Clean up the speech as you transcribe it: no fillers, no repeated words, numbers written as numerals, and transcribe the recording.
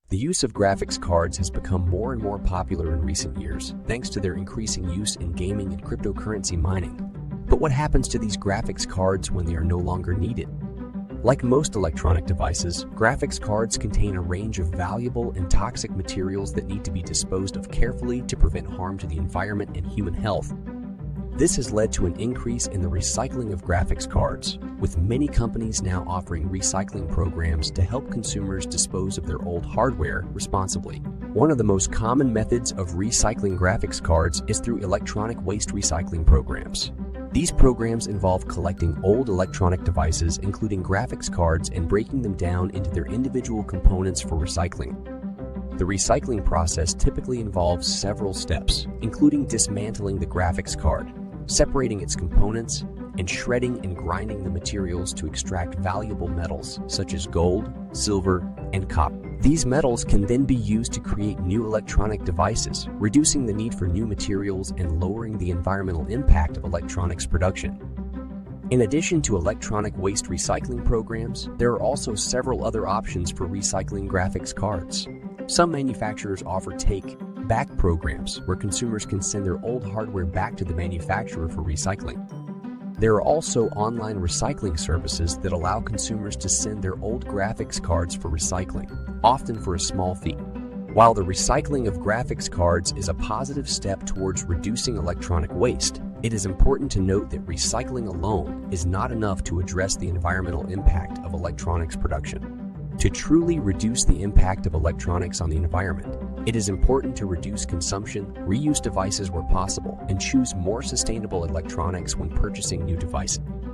The use of graphics cards has become more and more popular in recent years, thanks to their increasing use in gaming and cryptocurrency mining. But what happens to these graphics cards when they are no longer needed? Like most electronic devices, graphics cards contain a range of valuable and toxic materials that need to be disposed of carefully to prevent harm to the environment and human health. This has led to an increase in the recycling of graphics cards, with many companies now offering recycling programs to help consumers dispose of their old hardware responsibly. One of the most common methods of recycling graphics cards is through electronic waste recycling programs. These programs involve collecting old electronic devices, including graphics cards, and breaking them down into their individual components for recycling. The recycling process typically involves several steps, including dismantling the graphics card, separating its components, and shredding and grinding the materials to extract valuable metals such as gold, silver, and copper. These metals can then be used to create new electronic devices, reducing the need for new materials and lowering the environmental impact of electronics production. In addition to electronic waste recycling programs, there are also several other options for recycling graphics cards. Some manufacturers offer take-back programs where consumers can send their old hardware back to the manufacturer for recycling. There are also online recycling services that allow consumers to send their old graphics cards for recycling, often for a small fee. While the recycling of graphics cards is a positive step towards reducing electronic waste, it is important to note that recycling alone is not enough to address the environmental impact of electronics production. To truly reduce the impact of electronics on the environment, it is important to reduce consumption, reuse devices where possible, and choose more sustainable electronics when purchasing new devices.